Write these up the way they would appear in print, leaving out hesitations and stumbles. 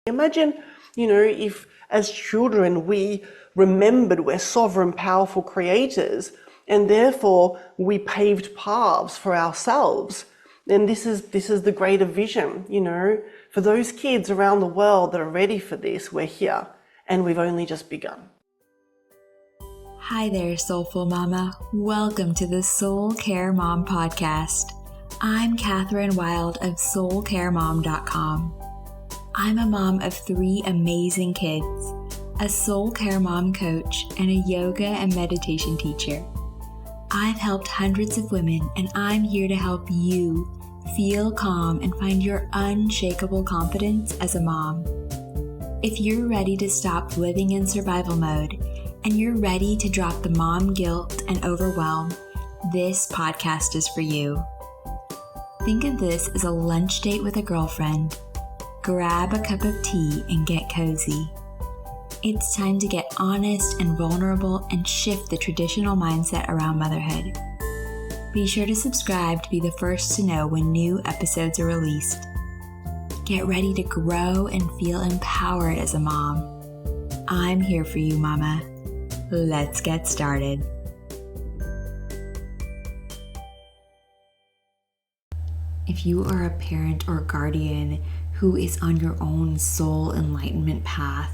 Imagine, if as children we remembered we're sovereign, powerful creators, and therefore we paved paths for ourselves. And this is the greater vision, for those kids around the world that are ready for this. We're here, and we've only just begun. Hi there, Soulful Mama. Welcome to the Soul Care Mom podcast. I'm Catherine Wilde of soulcaremom.com. I'm a mom of 3 amazing kids, a soul care mom coach, and a yoga and meditation teacher. I've helped hundreds of women, and I'm here to help you feel calm and find your unshakable confidence as a mom. If you're ready to stop living in survival mode, and you're ready to drop the mom guilt and overwhelm, this podcast is for you. Think of this as a lunch date with a girlfriend. Grab a cup of tea and get cozy. It's time to get honest and vulnerable and shift the traditional mindset around motherhood. Be sure to subscribe to be the first to know when new episodes are released. Get ready to grow and feel empowered as a mom. I'm here for you, Mama. Let's get started. If you are a parent or guardian who is on your own soul enlightenment path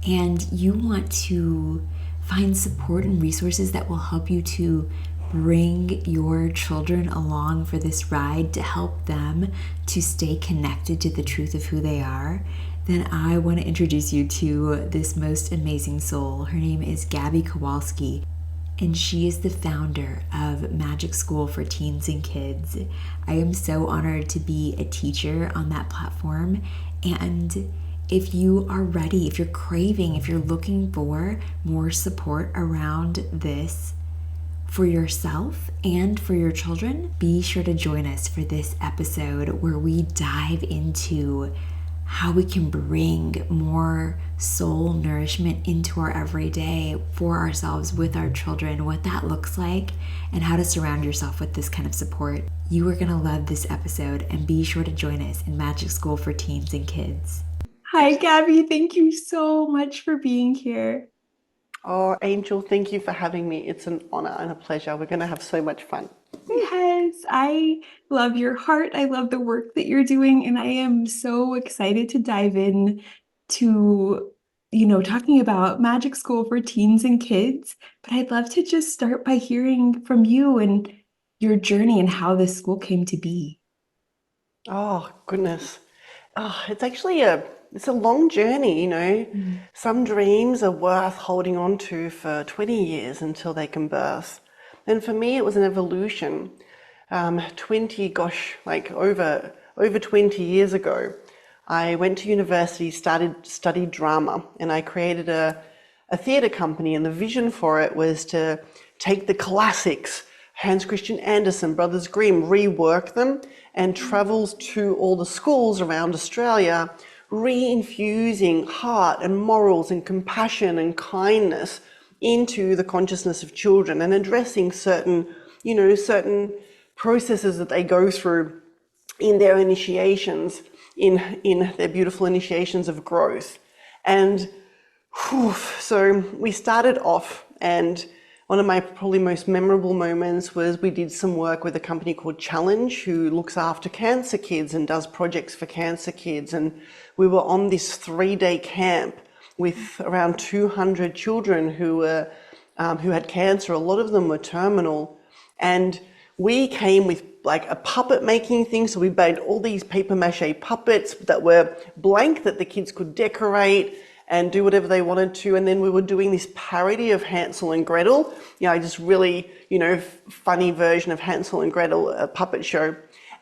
and you want to find support and resources that will help you to bring your children along for this ride to help them to stay connected to the truth of who they are, then I want to introduce you to this most amazing soul. Her name is Gaby Kowalski, and she is the founder of Magic School for Teens and Kids. I am so honored to be a teacher on that platform, and if you are ready, if you're craving, if you're looking for more support around this for yourself and for your children, be sure to join us for this episode where we dive into how we can bring more soul nourishment into our everyday for ourselves with our children, what that looks like, and how to surround yourself with this kind of support. You are going to love this episode, and be sure to join us in Magic School for Teens and Kids. Hi, Gaby. Thank you so much for being here. Oh, Angel, thank you for having me. It's an honor and a pleasure. We're going to have so much fun. Yes, I love your heart. I love the work that you're doing, and I am so excited to dive in to, talking about Magic School for Teens and Kids. But I'd love to just start by hearing from you and your journey and how this school came to be. Oh, goodness. It's actually it's a long journey. Some dreams are worth holding on to for 20 years until they can burst. And for me, it was an evolution. Over 20 years ago, I went to university, studied drama, and I created a theatre company. And the vision for it was to take the classics, Hans Christian Andersen, Brothers Grimm, rework them, and travels to all the schools around Australia, re-infusing heart and morals and compassion and kindness into the consciousness of children, and addressing certain processes that they go through in their initiations, in their beautiful initiations of growth. And so we started off, and one of my probably most memorable moments was we did some work with a company called Challenge, who looks after cancer kids and does projects for cancer kids. And we were on this 3-day camp with around 200 children who had cancer. A lot of them were terminal, and we came with like a puppet making thing. So we made all these paper mache puppets that were blank that the kids could decorate and do whatever they wanted to. And then we were doing this parody of Hansel and Gretel, just really, funny version of Hansel and Gretel, a puppet show.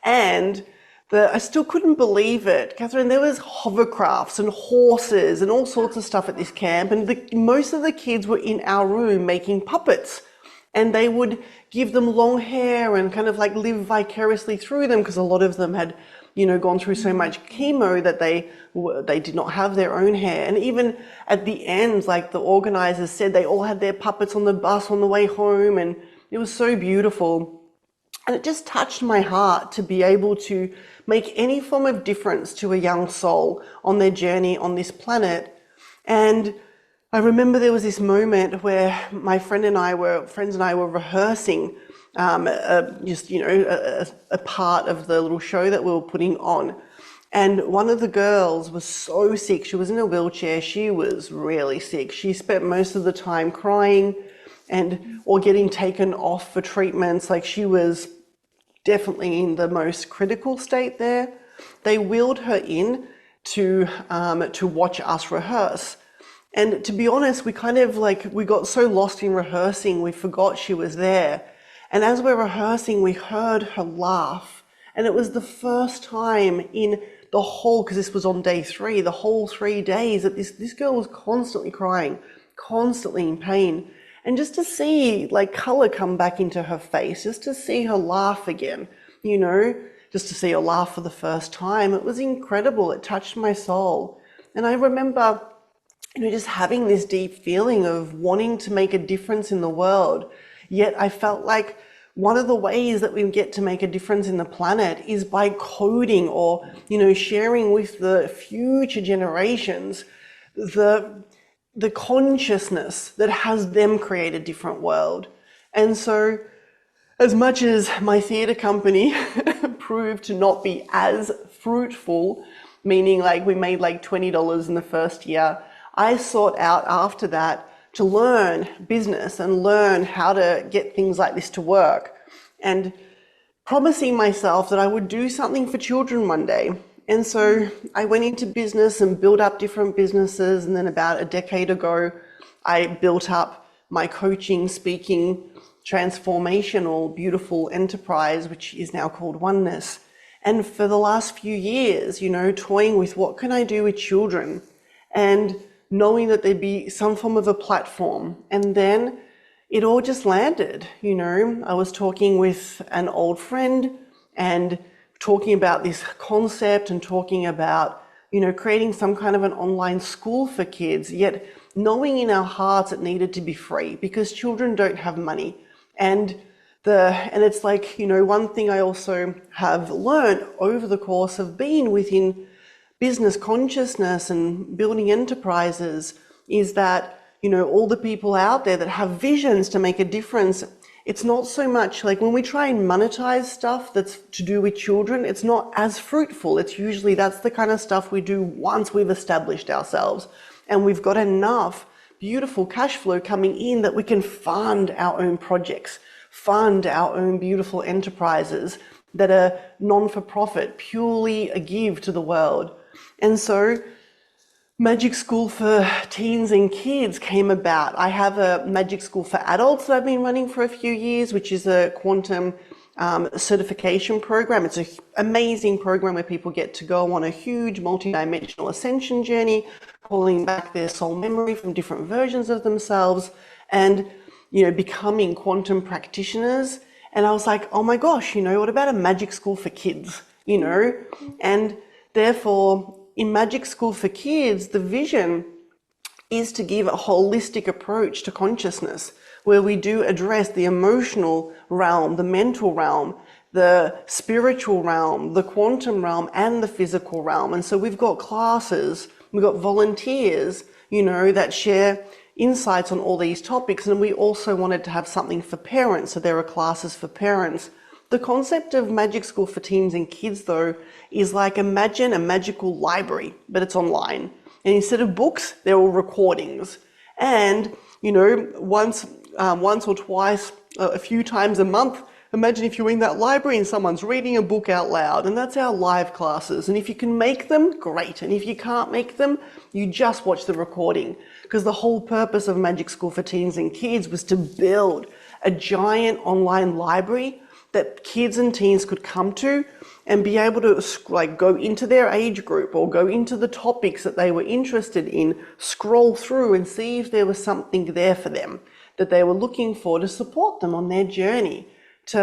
And I still couldn't believe it, Catherine. There was hovercrafts and horses and all sorts of stuff at this camp, and most of the kids were in our room making puppets, and they would give them long hair and kind of like live vicariously through them, because a lot of them had, gone through so much chemo that they did not have their own hair. And even at the end, like the organizers said, they all had their puppets on the bus on the way home, and it was so beautiful. And it just touched my heart to be able to make any form of difference to a young soul on their journey on this planet. And I remember there was this moment where my friends and I were rehearsing a part of the little show that we were putting on. And one of the girls was so sick. She was in a wheelchair. She was really sick. She spent most of the time crying or getting taken off for treatments. Like, she was definitely in the most critical state there. They wheeled her in to watch us rehearse. And to be honest, we got so lost in rehearsing, we forgot she was there. And as we're rehearsing, we heard her laugh. And it was the first time in the whole, because this was on day 3, the whole 3 days, that this girl was constantly crying, constantly in pain. And just to see like color come back into her face, just to see her laugh again, just to see her laugh for the first time, it was incredible. It touched my soul. And I remember just having this deep feeling of wanting to make a difference in the world. Yet I felt like one of the ways that we get to make a difference in the planet is by coding or, sharing with the future generations the consciousness that has them create a different world. And so, as much as my theatre company proved to not be as fruitful, meaning like we made like $20 in the first year, I sought out after that to learn business and learn how to get things like this to work, and promising myself that I would do something for children one day. And so I went into business and built up different businesses. And then about a decade ago, I built up my coaching, speaking, transformational, beautiful enterprise, which is now called Oneness. And for the last few years, toying with what can I do with children, and knowing that there'd be some form of a platform. And then it all just landed. I was talking with an old friend and talking about this concept and talking about, creating some kind of an online school for kids, yet knowing in our hearts it needed to be free because children don't have money. And it's like, one thing I also have learned over the course of being within business consciousness and building enterprises is that, all the people out there that have visions to make a difference, it's not so much like when we try and monetize stuff that's to do with children, it's not as fruitful. It's usually that's the kind of stuff we do once we've established ourselves and we've got enough beautiful cash flow coming in that we can fund our own projects, fund our own beautiful enterprises that are non-for-profit, purely a give to the world. And so Magic School for Teens and Kids came about. I have a Magic School for Adults that I've been running for a few years, which is a quantum certification program. It's an amazing program where people get to go on a huge multi-dimensional ascension journey, calling back their soul memory from different versions of themselves and, becoming quantum practitioners. And I was like, oh my gosh, what about a Magic School for Kids, And therefore, in Magic School for Kids, the vision is to give a holistic approach to consciousness, where we do address the emotional realm, the mental realm, the spiritual realm, the quantum realm, and the physical realm. And so we've got classes, we've got volunteers, that share insights on all these topics. And we also wanted to have something for parents, so there are classes for parents. The concept of Magic School for Teens and Kids, though, is like imagine a magical library, but it's online. And instead of books, they're all recordings. And, once or twice, a few times a month, imagine if you're in that library and someone's reading a book out loud. And that's our live classes. And if you can make them, great. And if you can't make them, you just watch the recording. Because the whole purpose of Magic School for Teens and Kids was to build a giant online library that kids and teens could come to and be able to go into their age group or go into the topics that they were interested in, scroll through and see if there was something there for them that they were looking for to support them on their journey, to,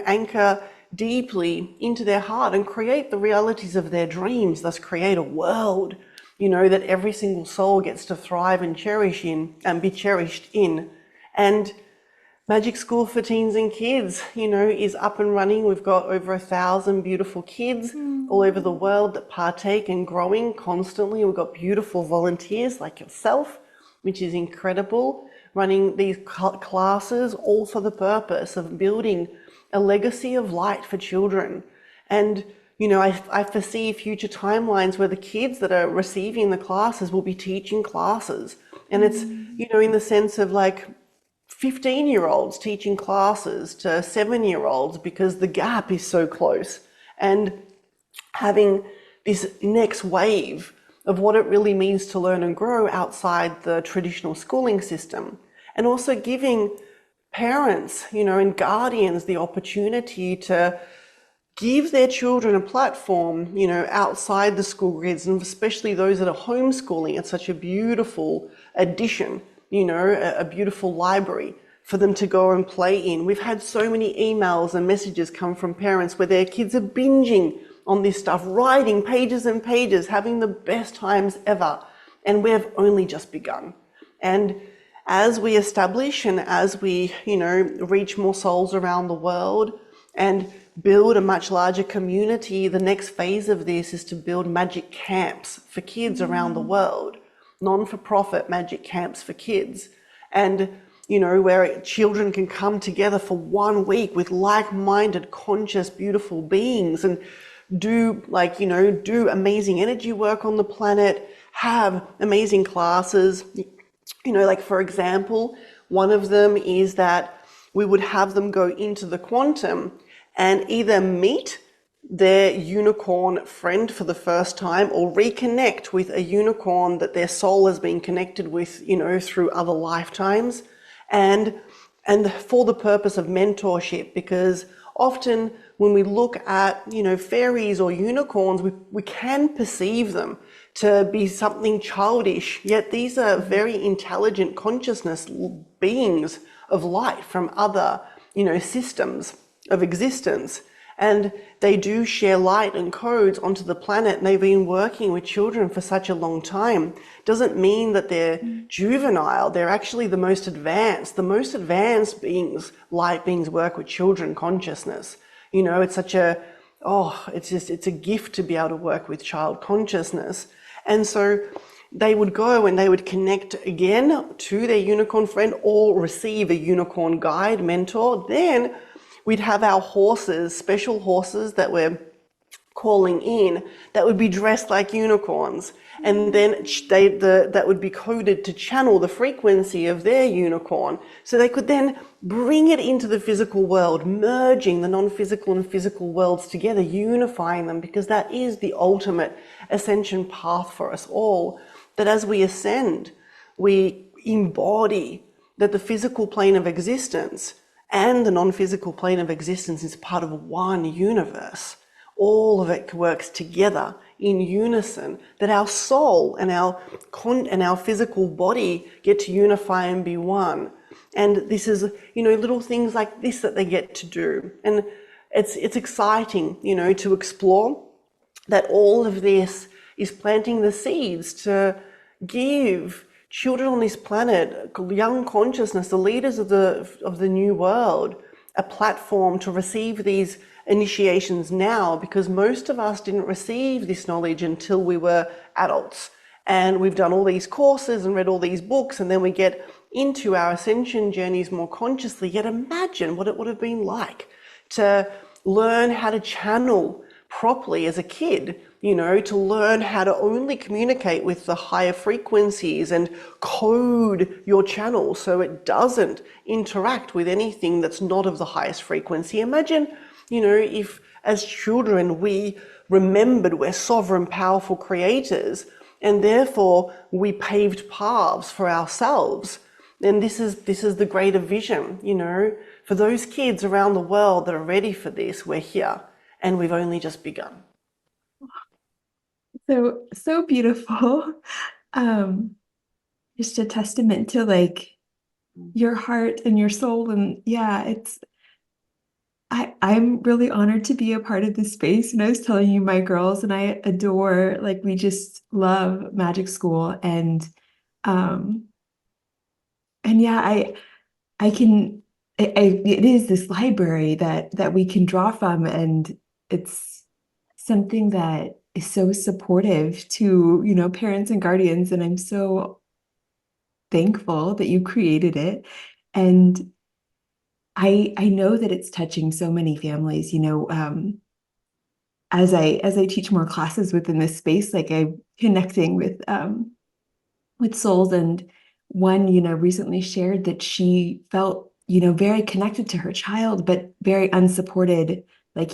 anchor deeply into their heart and create the realities of their dreams, thus create a world, that every single soul gets to thrive and cherish in and be cherished in. And Magic School for Teens and Kids, is up and running. We've got over 1,000 beautiful kids all over the world that partake and growing constantly. We've got beautiful volunteers like yourself, which is incredible, running these classes all for the purpose of building a legacy of light for children. And I foresee future timelines where the kids that are receiving the classes will be teaching classes. And it's, in the sense of like 15-year-olds teaching classes to 7-year-olds because the gap is so close. And having this next wave of what it really means to learn and grow outside the traditional schooling system. And also giving parents, and guardians the opportunity to give their children a platform, outside the school grids, and especially those that are homeschooling. It's such a beautiful addition, a beautiful library for them to go and play in. We've had so many emails and messages come from parents where their kids are binging on this stuff, writing pages and pages, having the best times ever. And we've only just begun. And as we establish and as we, reach more souls around the world and build a much larger community, the next phase of this is to build magic camps for kids around the world, non-for-profit magic camps for kids. And, where children can come together for 1 week with like-minded, conscious, beautiful beings and do amazing energy work on the planet, have amazing classes. Like for example, one of them is that we would have them go into the quantum and either meet their unicorn friend for the first time or reconnect with a unicorn that their soul has been connected with, through other lifetimes, and for the purpose of mentorship. Because often when we look at, fairies or unicorns, we can perceive them to be something childish, yet these are very intelligent consciousness beings of light from other, systems of existence. And they do share light and codes onto the planet, and they've been working with children for such a long time. Doesn't mean that they're juvenile. They're actually the most advanced. The most advanced beings, light beings, work with children consciousness. It's such it's a gift to be able to work with child consciousness. And so they would go and they would connect again to their unicorn friend or receive a unicorn guide, mentor. Then we'd have our horses, special horses that we're calling in, that would be dressed like unicorns. And then that would be coded to channel the frequency of their unicorn. So they could then bring it into the physical world, merging the non-physical and physical worlds together, unifying them, because that is the ultimate ascension path for us all. That as we ascend, we embody that the physical plane of existence and the non-physical plane of existence is part of one universe. All of it works together in unison, that our soul and our physical body get to unify and be one. And this is, little things like this that they get to do. And it's exciting, to explore that all of this is planting the seeds to give children on this planet, young consciousness, the leaders of the new world, a platform to receive these initiations now, because most of us didn't receive this knowledge until we were adults. And we've done all these courses and read all these books, and then we get into our ascension journeys more consciously. Yet imagine what it would have been like to learn how to channel properly as a kid, to learn how to only communicate with the higher frequencies and code your channel so it doesn't interact with anything that's not of the highest frequency. Imagine, if as children we remembered we're sovereign, powerful creators, and therefore we paved paths for ourselves. And this is the greater vision, for those kids around the world that are ready for this. We're here and we've only just begun. So beautiful. Just a testament to your heart and your soul. And yeah, I'm really honored to be a part of this space. And I was telling you, my girls and I adore, we just love Magic School. And yeah, I can it is this library that we can draw from, and it's something that is so supportive to, parents and guardians, and I'm so thankful that you created it. And I know that it's touching so many families, as I teach more classes within this space, like I'm connecting with souls. And one, recently shared that she felt, very connected to her child, but very unsupported. Like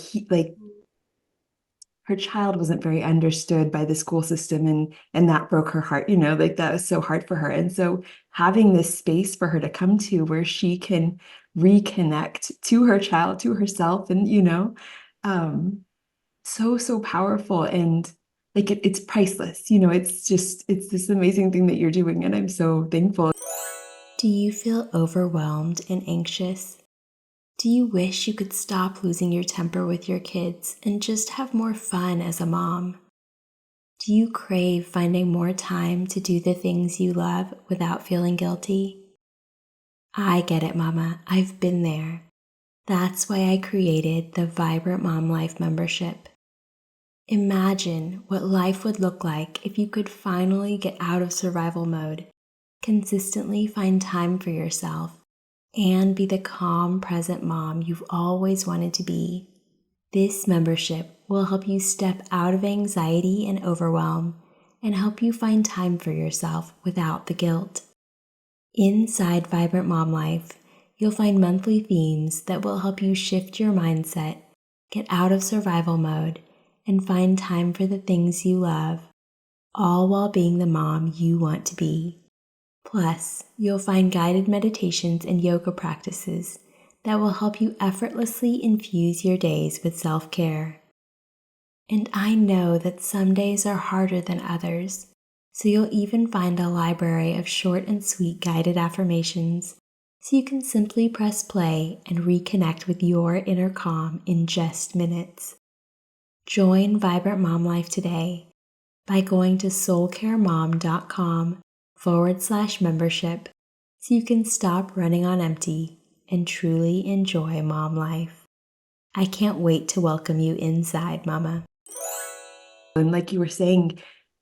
her child wasn't very understood by the school system, and that broke her heart, like that was so hard for her. And so having this space for her to come to where she can reconnect to her child, to herself, and um so powerful. And like it's priceless. It's this amazing thing that you're doing, and I'm so thankful. Do you feel overwhelmed and anxious? Do you wish you could stop losing your temper with your kids and just have more fun as a mom? Do you crave finding more time to do the things you love without feeling guilty? I get it, Mama. I've been there. That's why I created the Vibrant Mom Life membership. Imagine what life would look like if you could finally get out of survival mode, consistently find time for yourself, and be the calm, present mom you've always wanted to be. This membership will help you step out of anxiety and overwhelm and help you find time for yourself without the guilt. Inside Vibrant Mom Life, you'll find monthly themes that will help you shift your mindset, get out of survival mode, and find time for the things you love, all while being the mom you want to be. Plus, you'll find guided meditations and yoga practices that will help you effortlessly infuse your days with self-care. And I know that some days are harder than others, so you'll even find a library of short and sweet guided affirmations so you can simply press play and reconnect with your inner calm in just minutes. Join Vibrant Mom Life today by going to soulcaremom.com/membership so you can stop running on empty and truly enjoy mom life. I can't wait to welcome you inside, Mama. And like you were saying,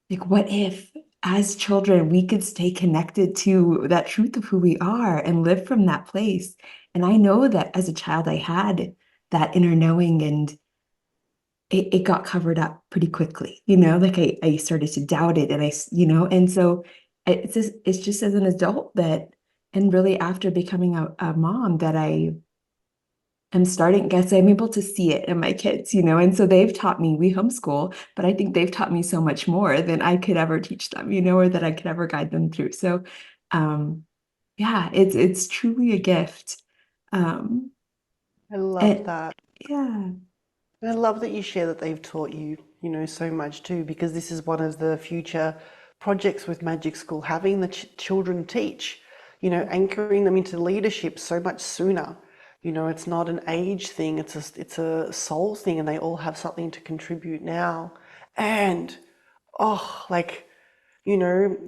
like what if as children we could stay connected to that truth of who we are and live from that place? And I know that as a child I had that inner knowing, and it got covered up pretty quickly, like I started to doubt it, and and so it's just as an adult that, and really after becoming a mom, that I am guess I'm able to see it in my kids, and so they've taught me, we homeschool, but I think they've taught me so much more than I could ever teach them, or that I could ever guide them through. So, yeah, it's truly a gift. Um, I love and that. yeah, And I love that you share that they've taught you, so much too, because this is one of the future projects with Magic School, having the children teach, anchoring them into leadership so much sooner. It's not an age thing, it's a soul thing, and they all have something to contribute now. And, oh, like,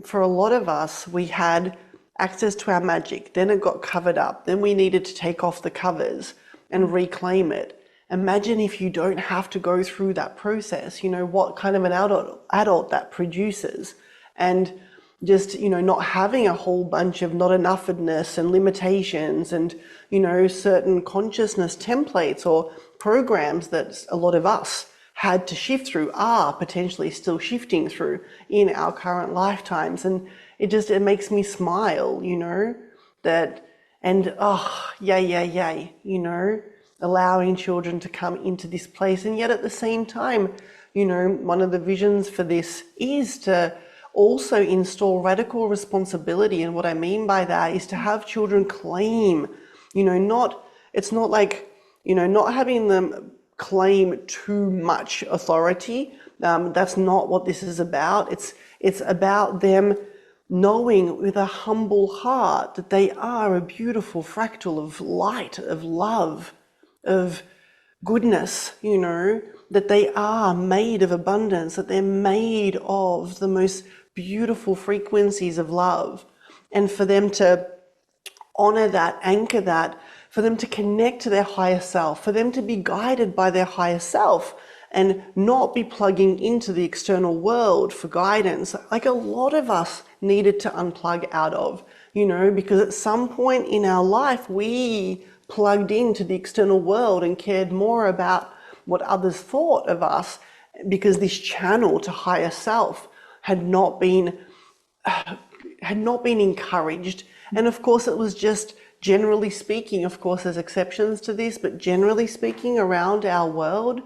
for a lot of us, we had access to our magic, then it got covered up, then we needed to take off the covers and reclaim it. Imagine if you don't have to go through that process, what kind of an adult that produces. And just, not having a whole bunch of not enoughness and limitations and, certain consciousness templates or programs that a lot of us had to shift through, are potentially still shifting through in our current lifetimes. And it makes me smile, that, and oh, yay, allowing children to come into this place. And yet at the same time, one of the visions for this is to also install radical responsibility. And what I mean by that is to have children claim, it's not like, not having them claim too much authority. That's not what this is about. It's about them knowing with a humble heart that they are a beautiful fractal of light, of love, of goodness, that they are made of abundance, that they're made of the most beautiful frequencies of love. And for them to honor that, anchor that, for them to connect to their higher self, for them to be guided by their higher self and not be plugging into the external world for guidance. Like a lot of us needed to unplug out of, because at some point in our life, we plugged into the external world and cared more about what others thought of us because this channel to higher self had not been encouraged. And of course, it was just generally speaking, of course, there's exceptions to this, but generally speaking around our world,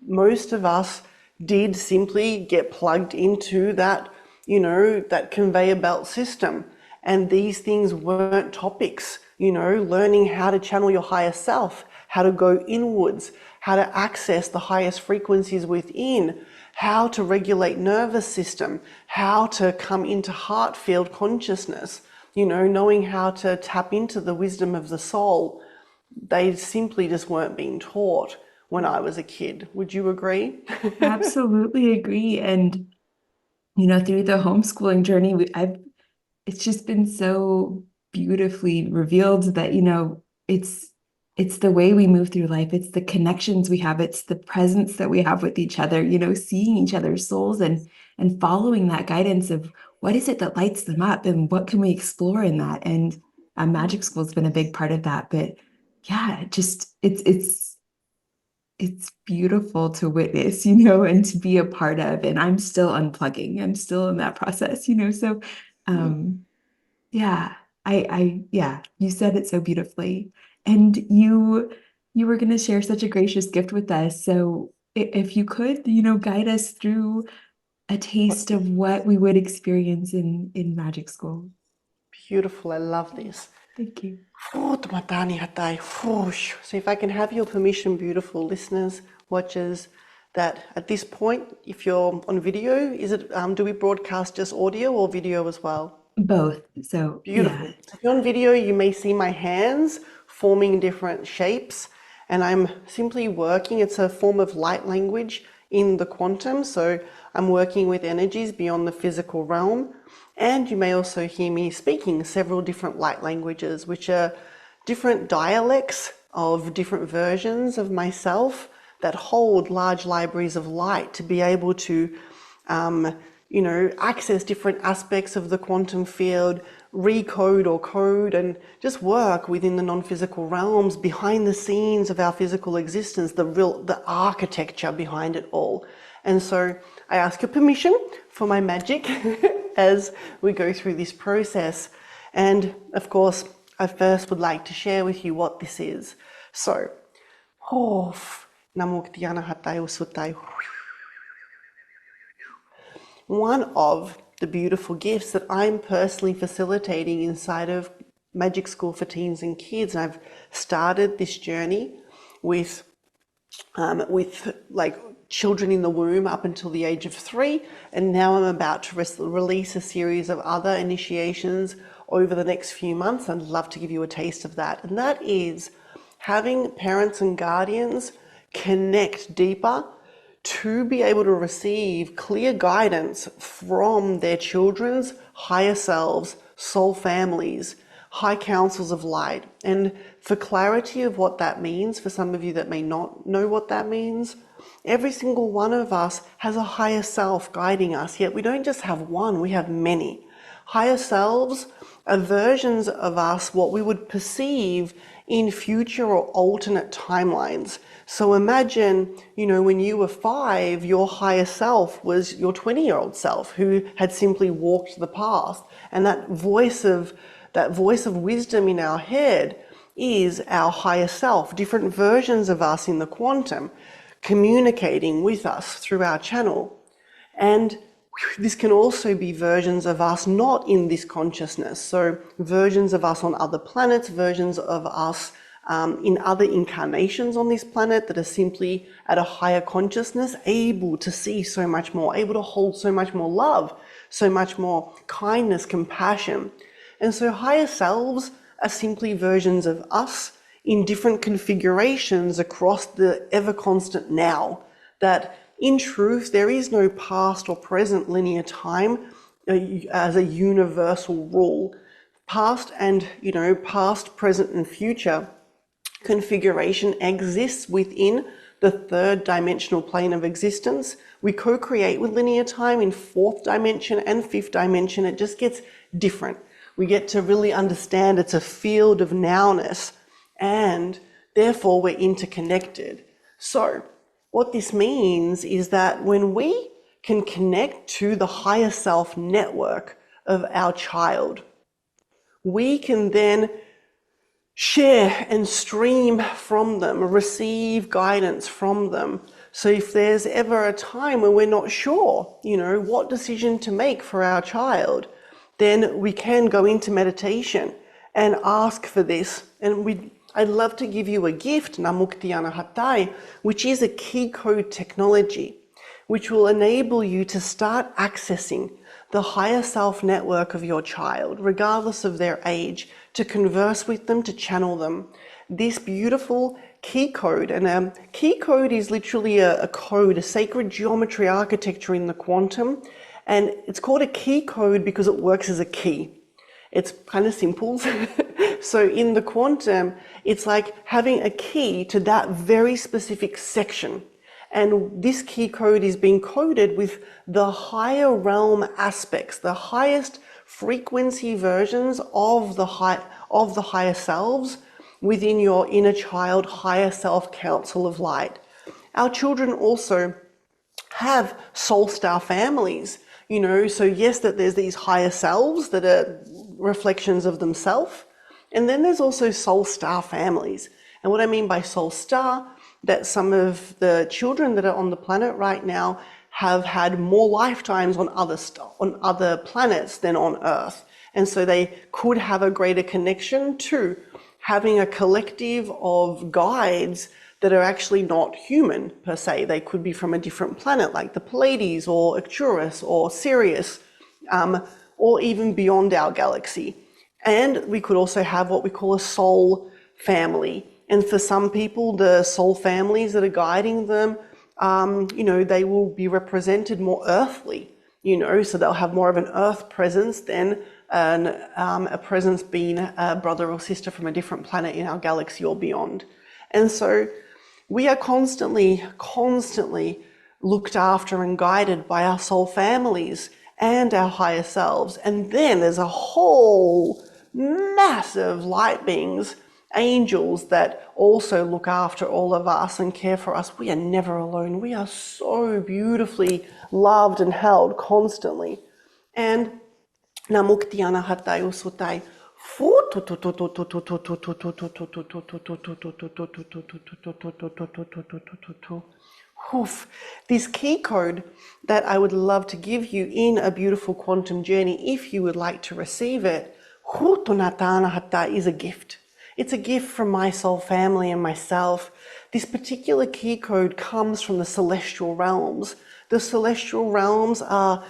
most of us did simply get plugged into that, that conveyor belt system. And these things weren't topics, learning how to channel your higher self, how to go inwards, how to access the highest frequencies within, how to regulate nervous system, how to come into heart field consciousness, knowing how to tap into the wisdom of the soul. They simply just weren't being taught when I was a kid. Would you agree? Absolutely agree. And, through the homeschooling journey, it's just been so beautifully revealed that, it's the way we move through life. It's the connections we have. It's the presence that we have with each other, seeing each other's souls and following that guidance of what is it that lights them up and what can we explore in that. And magic school has been a big part of that. But yeah, it's beautiful to witness, and to be a part of. And I'm still unplugging. I'm still in that process, So yeah, yeah, you said it so beautifully. And you were going to share such a gracious gift with us. So if you could, guide us through a taste of what we would experience in magic school. Beautiful. I love this. Thank you. So if I can have your permission, beautiful listeners, watchers, that at this point, if you're on video, do we broadcast just audio or video as well? Both. So beautiful. Yeah. If you're on video, you may see my hands forming different shapes, and I'm simply working. It's a form of light language in the quantum, so I'm working with energies beyond the physical realm. And you may also hear me speaking several different light languages, which are different dialects of different versions of myself that hold large libraries of light to be able to access different aspects of the quantum field, recode or code, and just work within the non-physical realms behind the scenes of our physical existence, the architecture behind it all. And so I ask your permission for my magic as we go through this process. And of course, I first would like to share with you what this is. So, one of the beautiful gifts that I'm personally facilitating inside of Magic School for Teens and Kids, and I've started this journey with like children in the womb up until the age of 3, and now I'm about to release a series of other initiations over the next few months. I'd love to give you a taste of that, and that is having parents and guardians connect deeper to be able to receive clear guidance from their children's higher selves, soul families, high councils of light. And for clarity of what that means, for some of you that may not know what that means, every single one of us has a higher self guiding us, yet we don't just have one, we have many. Higher selves are versions of us, what we would perceive in future or alternate timelines. So imagine, when you were 5, your higher self was your 20-year-old self who had simply walked the path. And that voice of wisdom in our head is our higher self, different versions of us in the quantum, communicating with us through our channel. And this can also be versions of us not in this consciousness. So versions of us on other planets, versions of us in other incarnations on this planet that are simply at a higher consciousness, able to see so much more, able to hold so much more love, so much more kindness, compassion. And so higher selves are simply versions of us in different configurations across the ever constant now, that in truth, there is no past or present linear time as a universal rule. Past, present, and future configuration exists within the third dimensional plane of existence. We co-create with linear time in fourth dimension and fifth dimension. It just gets different. We get to really understand it's a field of nowness, and therefore we're interconnected. So what this means is that when we can connect to the higher self network of our child, we can then share and stream from them, receive guidance from them. So if there's ever a time when we're not sure, what decision to make for our child, then we can go into meditation and ask for this. And I'd love to give you a gift, Namuktiana Hatai, which is a key code technology, which will enable you to start accessing the higher self network of your child, regardless of their age, to converse with them, to channel them. This beautiful key code, and a key code is literally a code, a sacred geometry architecture in the quantum, and it's called a key code because it works as a key. It's kind of simple. So in the quantum, it's like having a key to that very specific section. And this key code is being coded with the higher realm aspects, the highest frequency versions of the higher selves within your inner child higher self council of light. Our children also have soul star families, so yes, that there's these higher selves that are reflections of themselves, and then there's also soul star families. And what I mean by soul star, that some of the children that are on the planet right now have had more lifetimes on other planets than on Earth. And so they could have a greater connection to having a collective of guides that are actually not human per se. They could be from a different planet, like the Pleiades or Arcturus or Sirius, or even beyond our galaxy. And we could also have what we call a soul family. And for some people, the soul families that are guiding them, they will be represented more earthly, so they'll have more of an earth presence than a presence being a brother or sister from a different planet in our galaxy or beyond. And so we are constantly looked after and guided by our soul families and our higher selves. And then there's a whole massive light beings, angels, that also look after all of us and care for us. We are never alone. We are so beautifully loved and held constantly. And Namuktiana Hatai Usutai. This key code that I would love to give you in a beautiful quantum journey, if you would like to receive it, is a gift. It's a gift from my soul family and myself. This particular key code comes from the celestial realms. The celestial realms are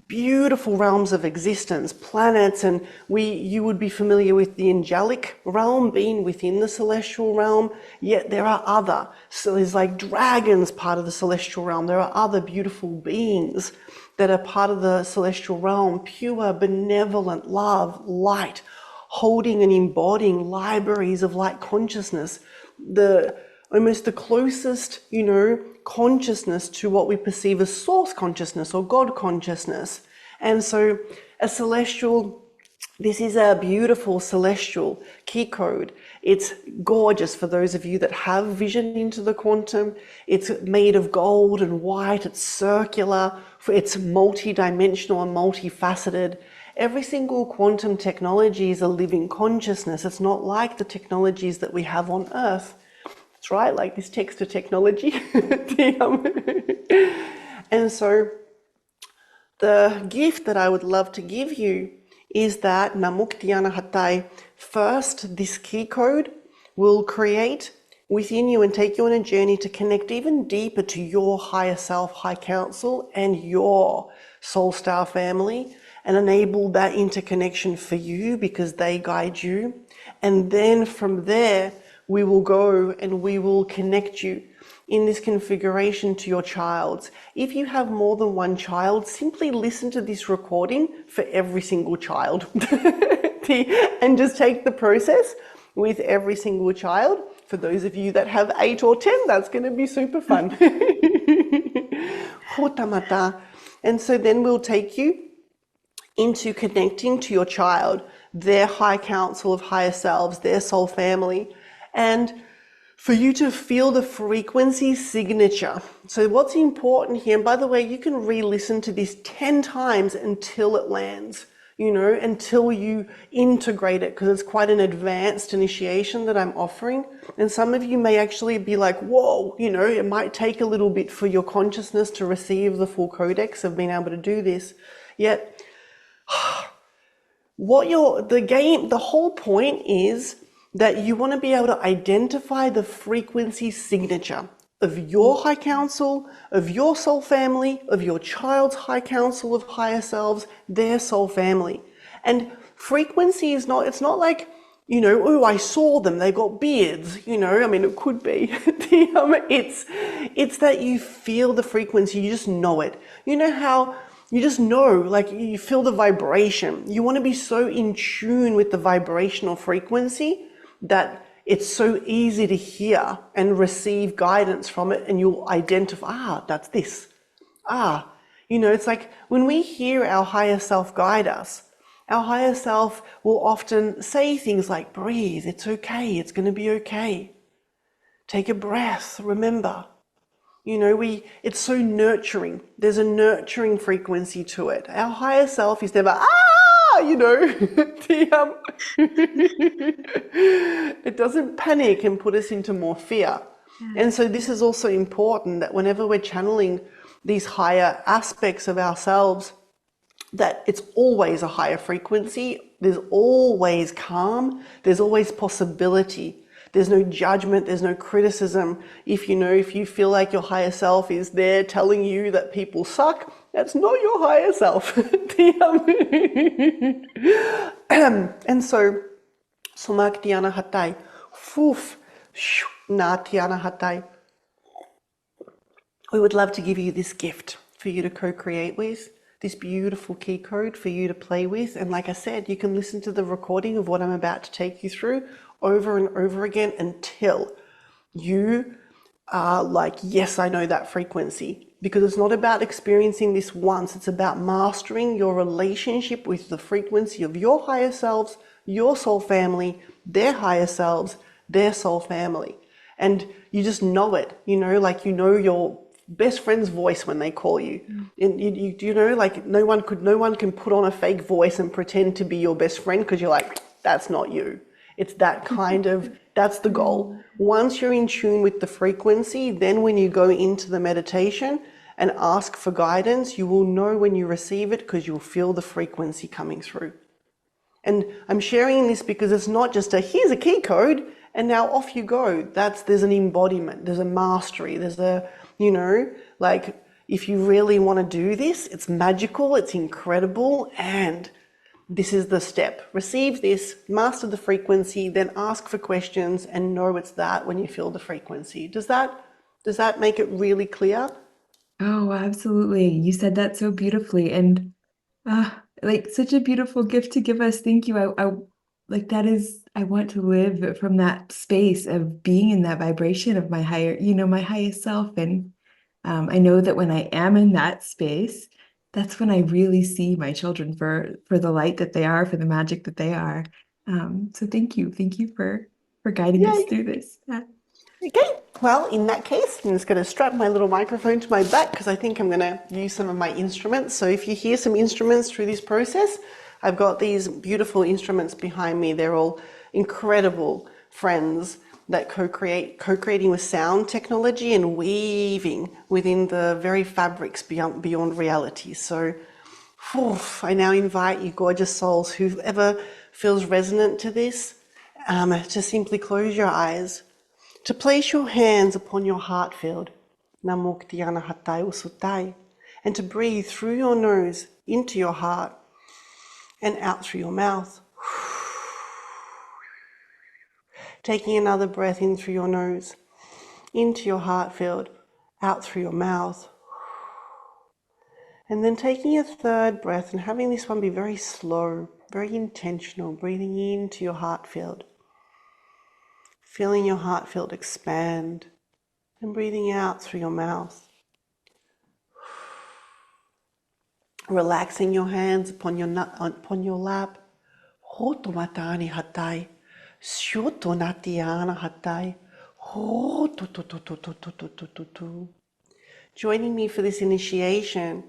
beautiful realms of existence, planets, and you would be familiar with the angelic realm being within the celestial realm, yet there are other. So there's like dragons part of the celestial realm. There are other beautiful beings that are part of the celestial realm, pure, benevolent love, light, holding and embodying libraries of light consciousness, almost the closest, consciousness to what we perceive as source consciousness or God consciousness. And so this is a beautiful celestial key code. It's gorgeous for those of you that have vision into the quantum. It's made of gold and white. It's circular. It's multi-dimensional and multifaceted. Every single quantum technology is a living consciousness. It's not like the technologies that we have on Earth. That's right, like this text to technology. And so the gift that I would love to give you is that Namuktiana Hatai, first, this key code will create within you and take you on a journey to connect even deeper to your higher self, high council, and your soul star family, and enable that interconnection for you because they guide you. And then from there, we will go and we will connect you in this configuration to your child's. If you have more than one child, simply listen to this recording for every single child and just take the process with every single child For those of you that have 8 or 10, that's going to be super fun. Hotamata. And so then we'll take you into connecting to your child, their high council of higher selves, their soul family, and for you to feel the frequency signature. So what's important here, and by the way, you can re-listen to this 10 times until it lands, until you integrate it, because it's quite an advanced initiation that I'm offering. And some of you may actually be like, whoa, it might take a little bit for your consciousness to receive the full codex of being able to do this. Yet, the whole point is that you want to be able to identify the frequency signature of your high council, of your soul family, of your child's high council of higher selves, their soul family. And frequency it's not like, oh, I saw them, they got beards, it could be. It's that you feel the frequency, you just know it. You know how you just know, like you feel the vibration. You want to be so in tune with the vibrational frequency that it's so easy to hear and receive guidance from it, and you'll identify, that's this. It's like when we hear our higher self guide us, our higher self will often say things like, breathe, it's okay, it's going to be okay. Take a breath, remember. It's so nurturing. There's a nurturing frequency to it. Our higher self is never, it doesn't panic and put us into more fear. And so this is also important, that whenever we're channeling these higher aspects of ourselves, that it's always a higher frequency. There's always calm. There's always possibility. There's no judgment, there's no criticism. If you feel like your higher self is there telling you that people suck, that's not your higher self. And so, Sumak Diana Hatai, Fuf, Na Tiana Hatai. We would love to give you this gift for you to co-create with, this beautiful key code for you to play with. And like I said, you can listen to the recording of what I'm about to take you through over and over again until you are like, yes, I know that frequency. Because it's not about experiencing this once, it's about mastering your relationship with the frequency of your higher selves, your soul family, their higher selves, their soul family. And you just know it, like your best friend's voice when they call you. And like no one can put on a fake voice and pretend to be your best friend, because you're like, that's not you. It's that kind of, that's the goal. Once you're in tune with the frequency, then when you go into the meditation and ask for guidance, you will know when you receive it, because you'll feel the frequency coming through. And I'm sharing this because it's not just here's a key code and now off you go. There's an embodiment, there's a mastery, there's like if you really want to do this, it's magical, it's incredible, and this is the step. Receive this, master the frequency, then ask for questions and know it's that when you feel the frequency. Does that make it really clear? Oh, absolutely. You said that so beautifully, and like such a beautiful gift to give us. Thank you. I like that is, I want to live from that space of being in that vibration of my my highest self. And I know that when I am in that space, that's when I really see my children for the light that they are, for the magic that they are. So thank you for guiding us through this. Okay, well, in that case, I'm just going to strap my little microphone to my back, because I think I'm going to use some of my instruments. So if you hear some instruments through this process, I've got these beautiful instruments behind me. They're all incredible friends that co-creating with sound technology and weaving within the very fabrics beyond reality. So I now invite you, gorgeous souls, whoever feels resonant to this, to simply close your eyes, to place your hands upon your heart field, Namo Ktiana Hatai Usutai, and to breathe through your nose into your heart and out through your mouth. Taking another breath in through your nose, into your heart field, out through your mouth. And then taking a third breath and having this one be very slow, very intentional, breathing into your heart field. Feeling your heart field expand and breathing out through your mouth. Relaxing your hands upon your lap. Hoto matani hatai. Shuto natiana hatai. Hoto tu tu tu tu tu tu tu tu tu. Joining me for this initiation,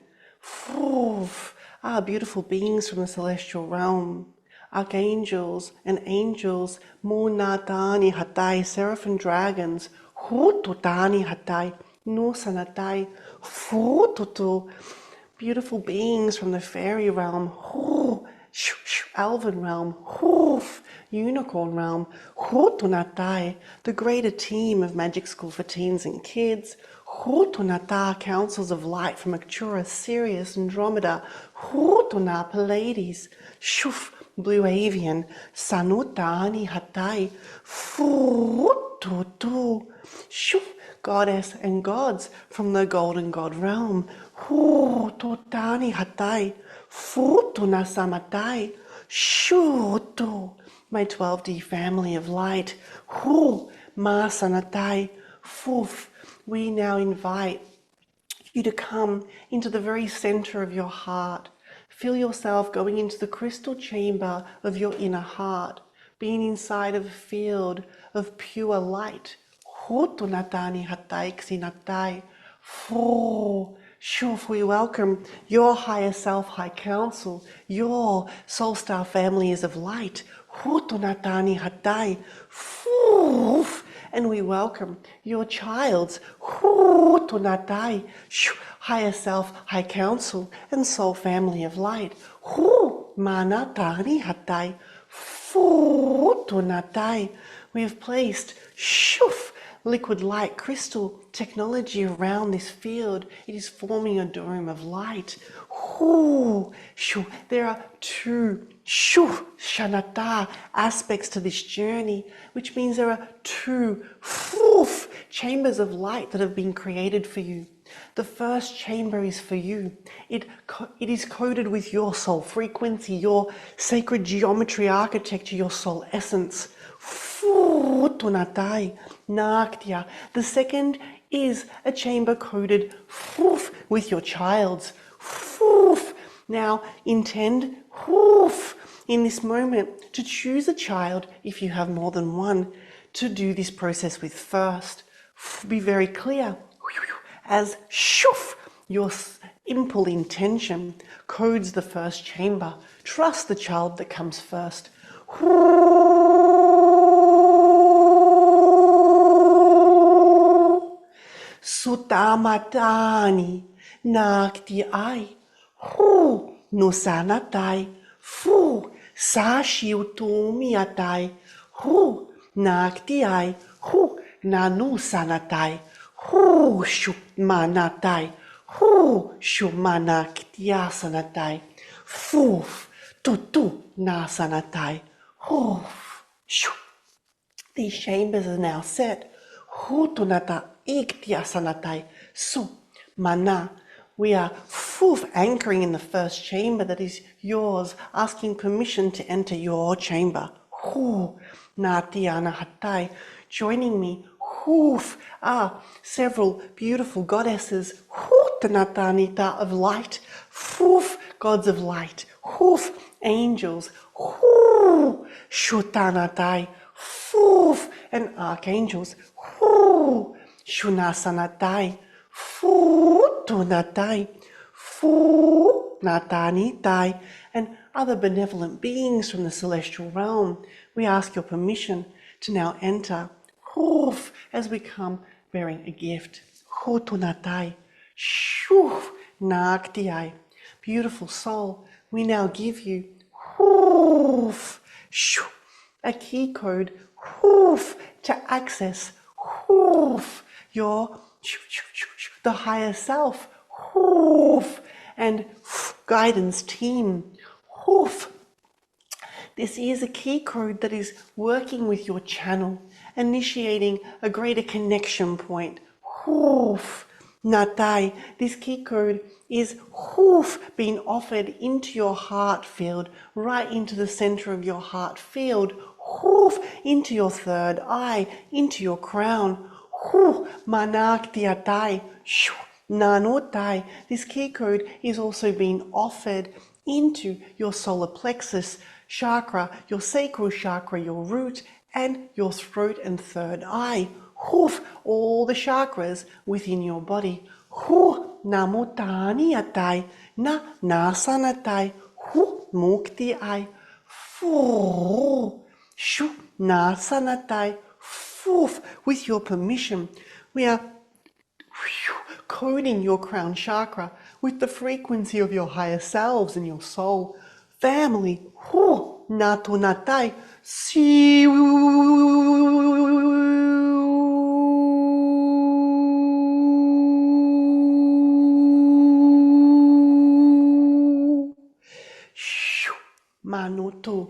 beautiful beings from the celestial realm, archangels and angels, Munatani hatai, seraphim dragons, Hututani hatai, Nusanatai, Fututu, beautiful beings from the fairy realm, elven realm, unicorn realm, Hutunatai, the greater team of Magic School for Teens and Kids, Hutunata, councils of light from Arcturus, Sirius, Andromeda, Hutuna, Pleiades, Shuf, Blue Avian, Sanutani Hatai, Fututu, Shuf, goddess and gods from the golden god realm, Hututani Hatai, Futuna Samatai, Shutu, my 12D family of light, Hu, Masanatai, Fuf. We now invite you to come into the very center of your heart. Feel yourself going into the crystal chamber of your inner heart, being inside of a field of pure light. Hutunatani hatai ksinatai. Shuf, we welcome your higher self, high council, your soul star families of light. Hutunatani hatai. And we welcome your child's higher self, high council, and soul family of light. We have placed liquid light crystal technology around this field. It is forming a dome of light. There are two shanata aspects to this journey, which means there are two chambers of light that have been created for you. The first chamber is for you. It is coded with your soul frequency, your sacred geometry architecture, your soul essence. The second is a chamber coded with your child's. Now intend in this moment to choose a child, if you have more than one, to do this process with first. Be very clear as your simple intention codes the first chamber. Trust the child that comes first. Sutamatani nakti ai nusanatai sashiutumiatai nakti ai nanusanatai shumanatai shumanaktiasanatai tutu nasanatai. These chambers are now set. Hutunata iktiasanatai su mana. We are anchoring in the first chamber that is yours, asking permission to enter your chamber. Natiana hatai. Joining me are several beautiful goddesses, Hutanatanita of light, gods of light, angels, Shutanatai, and archangels, Shunasanatai, Futunatai, Natanitai, and other benevolent beings from the celestial realm. We ask your permission to now enter as we come bearing a gift. Hutunatai, naktiai. Beautiful soul, we now give you a key code to access your the higher self and guidance team. This is a key code that is working with your channel, initiating a greater connection point. Natai, this key code is hoof, being offered into your heart field, right into the center of your heart field, hoof, into your third eye, into your crown. Hoof, manaktiatai, shoo, nanotai. This key code is also being offered into your solar plexus chakra, your sacral chakra, your root, and your throat and third eye. Hoof, all the chakras within your body. Hu, namutani atai, na nasanatai, hu, mukti ai, fu, shu, nasanatai, foof. With your permission, we are coding your crown chakra with the frequency of your higher selves and your soul. Family, hu, natunatai, si. Manutu,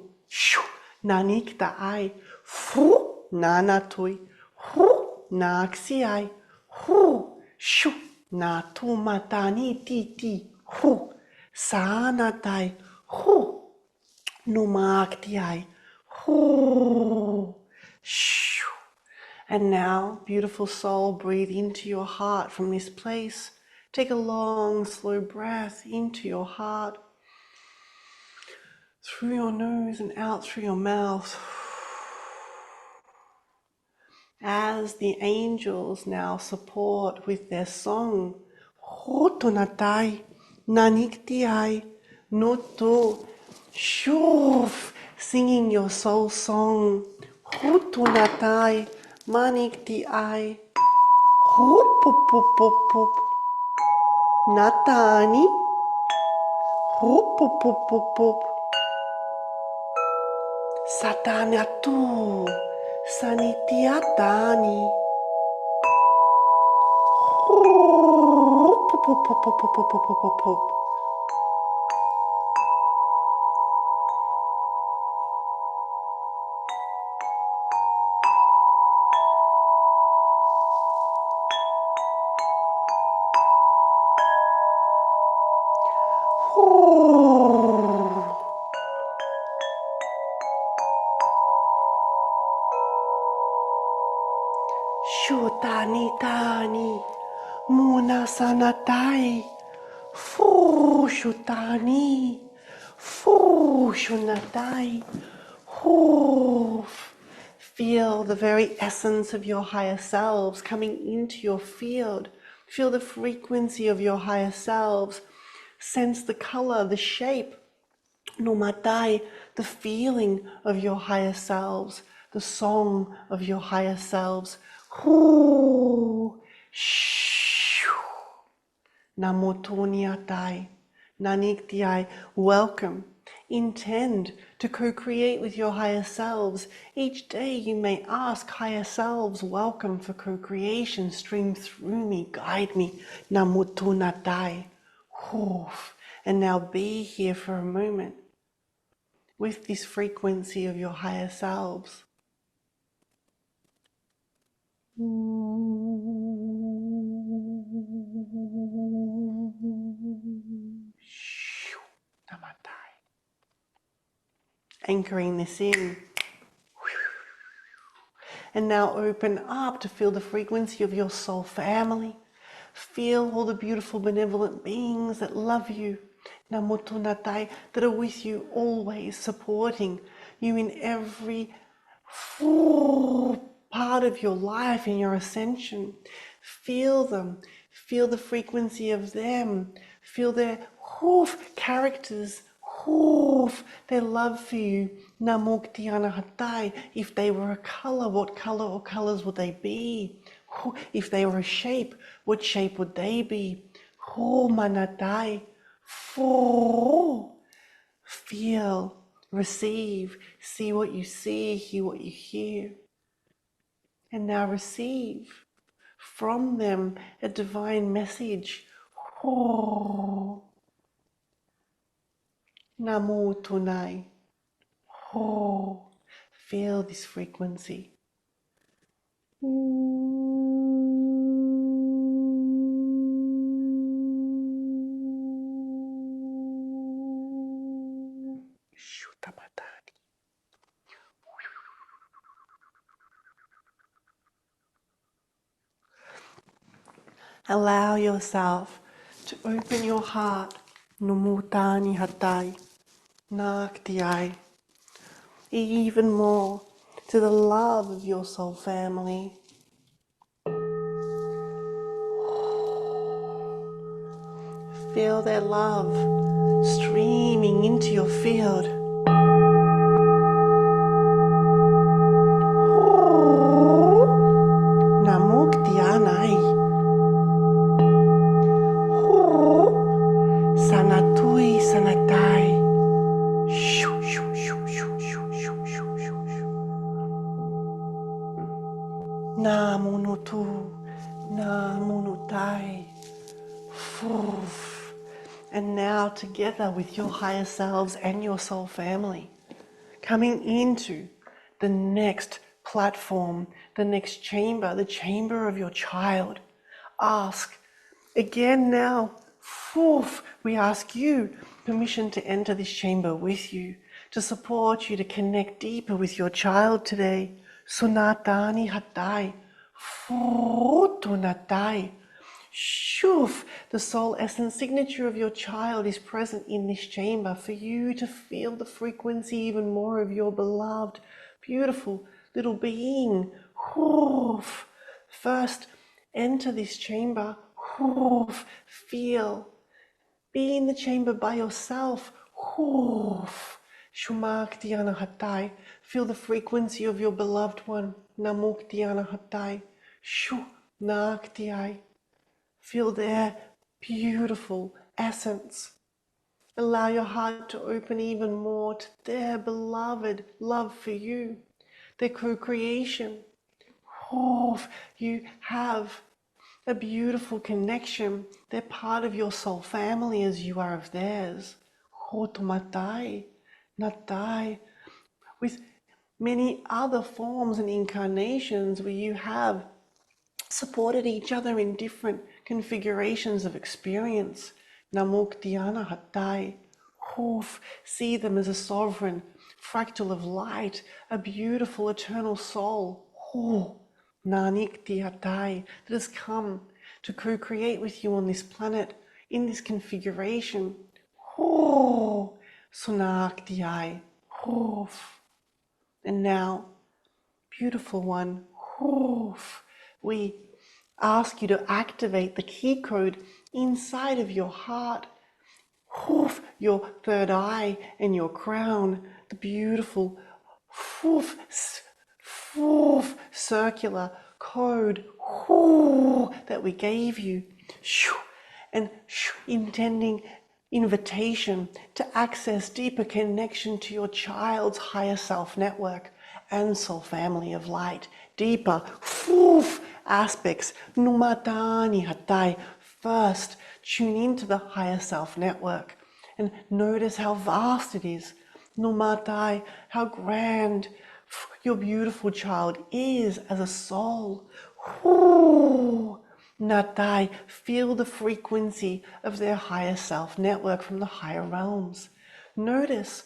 nanikta ai, fu, nanatui, hu, naksi ai, hu, shu, natu matani titi, hu, sanatai, hu, numakti ai, hu, shu. And now, beautiful soul, breathe into your heart from this place. Take a long, slow breath into your heart, through your nose and out through your mouth. As the angels now support with their song, Hotonatai, Naniktiai, Noto, Shuf, singing your soul song, Hotonatai, Maniktiai, Hopopopopop, Natani, Hopopopopop, Satanatu, Sanitiatani. Shutani tani, muna sanatai, fu shutani, fu shunatai, hu. Feel the very essence of your higher selves coming into your field. Feel the frequency of your higher selves. Sense the color, the shape, no matai, the feeling of your higher selves, the song of your higher selves. Hoo, shoo, namotoniatai, naniktiai. Welcome. Intend to co-create with your higher selves. Each day you may ask higher selves, welcome for co-creation. Stream through me, guide me. Namotonatai. Hoof. And now be here for a moment with this frequency of your higher selves. Namatai. Anchoring this in. And now open up to feel the frequency of your soul family. Feel all the beautiful benevolent beings that love you, Namotunatai, that are with you always, supporting you in every part of your life, in your ascension. Feel them, feel the frequency of them, feel their characters, their love for you. Namoktiana Hatai. If they were a color, what color or colors would they be? If they were a shape, what shape would they be? Manatai. Feel, receive, see what you see, hear what you hear. And now receive from them a divine message. Namo Tunai. Feel this frequency. Allow yourself to open your heart, numutani hatai, naktiai, even more to the love of your soul family. Feel their love streaming into your field. Namuktianai. Sanatui sanatai. Shoo, shoo, shoo, shoo, shoo, shoo, shoo, shoo. Namunutu, namunutai. And now together with your higher selves and your soul family, coming into the next platform, the next chamber, the chamber of your child. Ask again now, we ask you permission to enter this chamber with you, to support you to connect deeper with your child today. Sunatani hatai, futunatai. Shuf, the soul essence signature of your child is present in this chamber for you to feel the frequency even more of your beloved, beautiful little being. Hoof. First, enter this chamber. Hoof. Feel. Be in the chamber by yourself. Hoof. Shumak Diana Hatai. Feel the frequency of your beloved one. Namuk Diana Hatai. Shu Naktiai. Feel their beautiful essence. Allow your heart to open even more to their beloved love for you, their co-creation. You have a beautiful connection. They're part of your soul family as you are of theirs. Matai, natai, with many other forms and incarnations where you have supported each other in different configurations of experience. Namuk Dhyana Hattai. See them as a sovereign fractal of light, a beautiful eternal soul. Nanik Dhyattai, that has come to co-create with you on this planet in this configuration. Sunak Dhyai. And now, beautiful one, we ask you to activate the key code inside of your heart, your third eye and your crown, the beautiful circular code that we gave you, and intending invitation to access deeper connection to your child's higher self network and soul family of light. Deeper aspects. Numatani hatai. First, tune into the higher self network and notice how vast it is. Numatai, how grand your beautiful child is as a soul. Natai, feel the frequency of their higher self network from the higher realms. Notice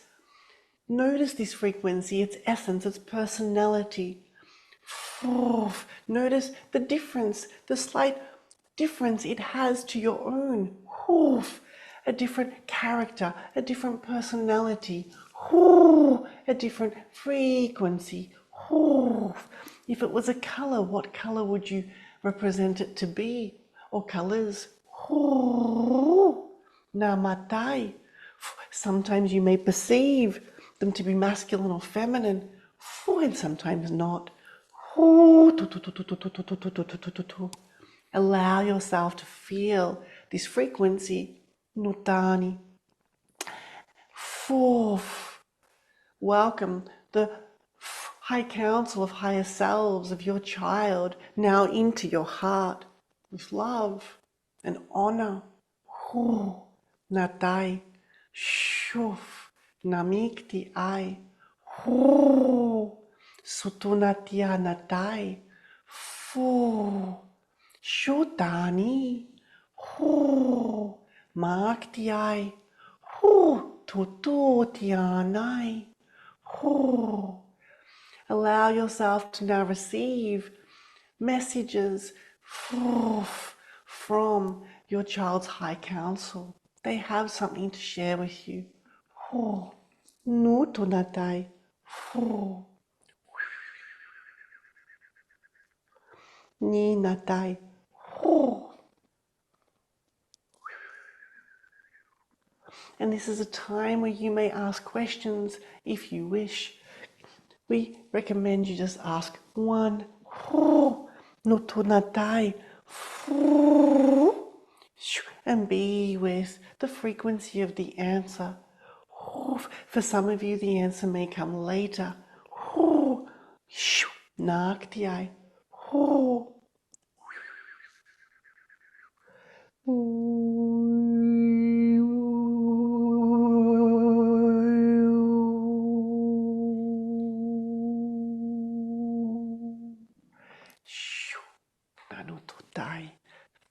this frequency, its essence, its personality. Notice the difference, the slight difference it has to your own. A different character, a different personality, a different frequency. If it was a color, what color would you represent it to be? Or colors? Namatai. Sometimes you may perceive them to be masculine or feminine, and sometimes not. Allow yourself to feel this frequency. Nutani. Welcome the high council of higher selves of your child now into your heart with love and honor. Natai. Shuf. Namikti ai. Sutunatia natai. Shutani. Maktiai. Tututianai. Allow yourself to now receive messages from your child's high council. They have something to share with you. Nu tunatai. Ni natai. And this is a time where you may ask questions if you wish. We recommend you just ask one. Nu tunatai. And be with the frequency of the answer. For some of you, the answer may come later. Naktiai.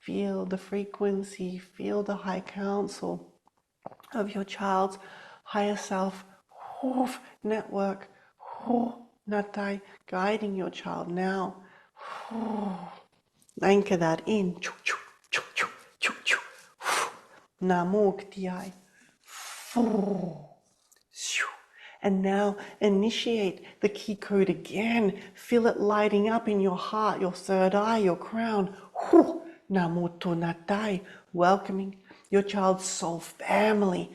Feel the frequency, feel the high council of your child's higher self network, natai, guiding your child now. Anchor that in. Namoktiai. And now initiate the key code again. Feel it lighting up in your heart, your third eye, your crown. Namoto natai, welcoming your child's soul family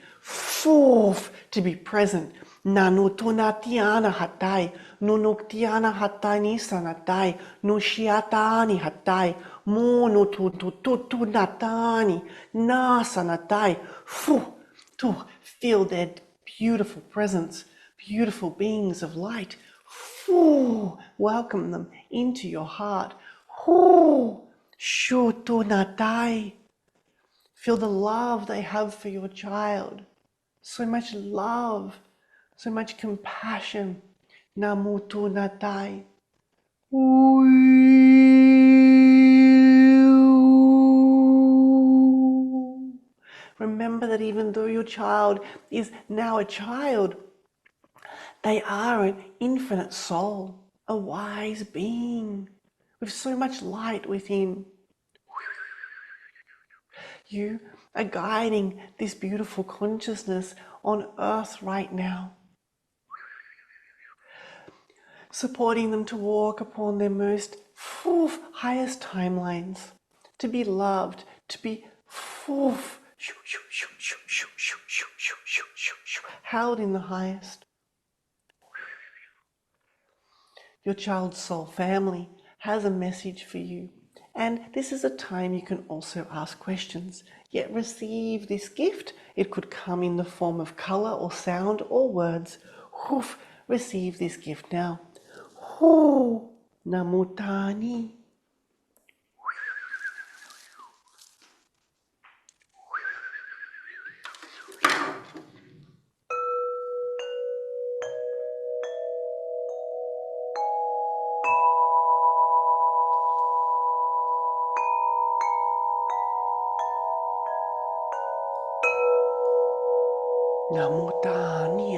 to be present. Nanuto natiana hatai, nunuktiana hatai nisanatai, nushiatani hatai, monutututu natani, nasanatai. To feel their beautiful presence, beautiful beings of light. Welcome them into your heart. Shutunatai. Feel the love they have for your child. So much love, so much compassion. Namutunatai. Remember that even though your child is now a child, they are an infinite soul, a wise being with so much light within. You are guiding this beautiful consciousness on earth right now, supporting them to walk upon their most highest timelines, to be loved, to be held in the highest. Your child's soul family has a message for you. And this is a time you can also ask questions, yet receive this gift. It could come in the form of color or sound or words. Receive this gift now. Namutani. Namutani.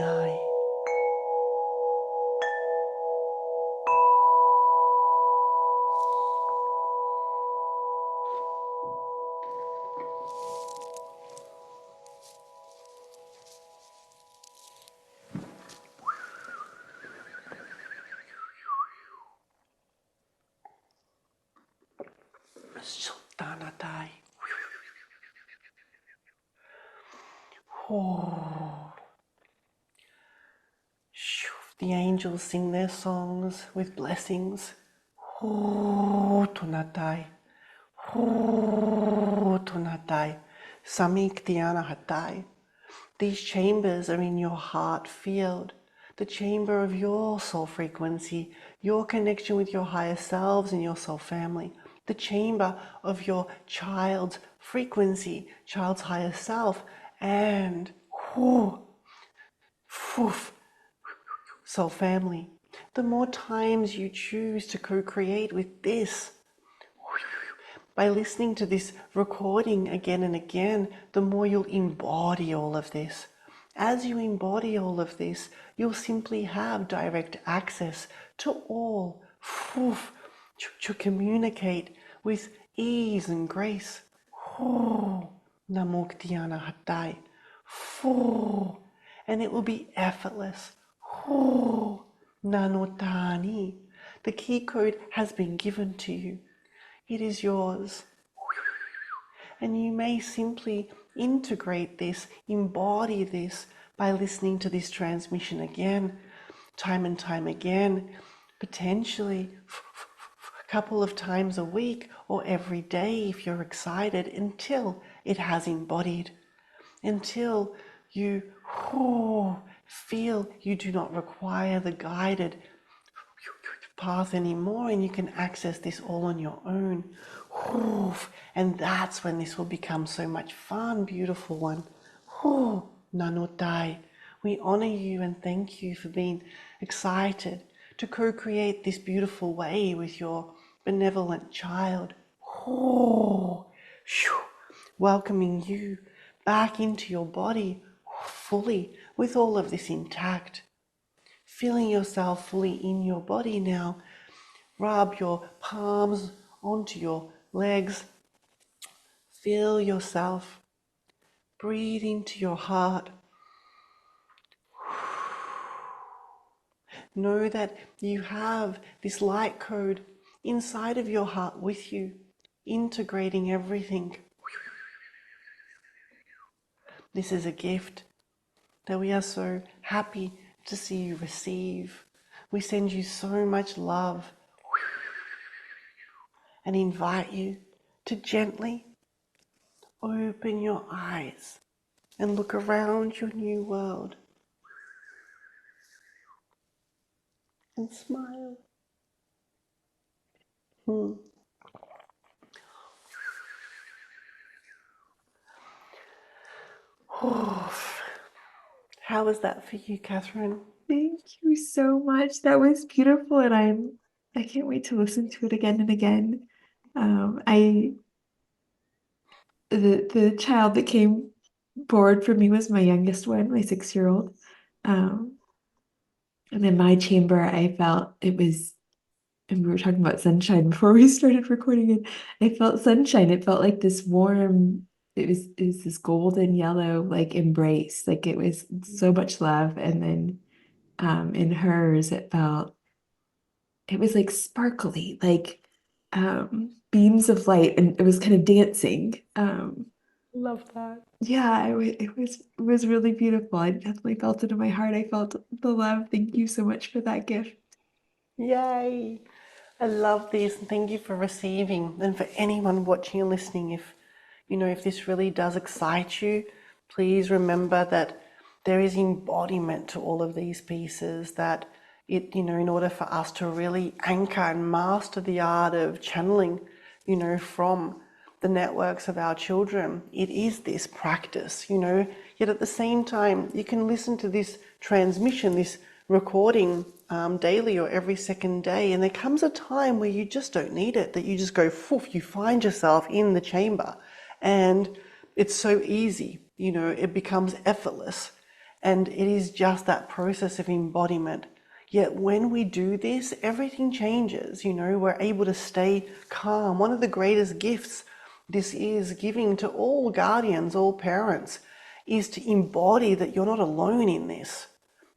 Sultanatai. The angels sing their songs with blessings. Tunatai. Tunatai. Samiktiana hatai. These chambers are in your heart field, the chamber of your soul frequency, your connection with your higher selves and your soul family, the chamber of your child's frequency, child's higher self, and soul family. The more times you choose to co-create with this, by listening to this recording again and again, the more you'll embody all of this. As you embody all of this, you'll simply have direct access to all, to communicate with ease and grace. Namoktiana Hatai. And it will be effortless. Nanotani. The key code has been given to you. It is yours. And you may simply integrate this, embody this by listening to this transmission again, time and time again, potentially a couple of times a week or every day if you're excited, until it has embodied, until you feel you do not require the guided path anymore and you can access this all on your own. And that's when this will become so much fun, beautiful one. Nanotai. We honor you and thank you for being excited to co-create this beautiful way with your benevolent child. Welcoming you back into your body fully with all of this intact. Feeling yourself fully in your body now. Rub your palms onto your legs. Feel yourself. Breathe into your heart. Know that you have this light code inside of your heart with you, integrating everything. This is a gift that we are so happy to see you receive. We send you so much love and invite you to gently open your eyes and look around your new world and smile. How was that for you, Catherine? Thank you so much. That was beautiful, and I can't wait to listen to it again and again. I the child that came forward for me was my youngest one, my 6-year-old. And in my chamber, I felt it was, and we were talking about sunshine before we started recording it. I felt sunshine. It felt like this warm, it was this golden yellow like embrace. Like it was so much love. And then in hers, it was like sparkly, like beams of light, and it was kind of dancing. Love that. Yeah, it was really beautiful. I definitely felt it in my heart. I felt the love. Thank you so much for that gift. Yay! I love this, and thank you for receiving. And for anyone watching and listening, if this really does excite you, please remember that there is embodiment to all of these pieces. That in order for us to really anchor and master the art of channeling, from the networks of our children, it is this practice, yet at the same time, you can listen to this transmission, this recording daily or every second day, and there comes a time where you just don't need it, that you just go, poof, you find yourself in the chamber, and it's so easy, it becomes effortless, and it is just that process of embodiment. Yet when we do this, everything changes, we're able to stay calm. One of the greatest gifts this is giving to all guardians, all parents, is to embody that you're not alone in this.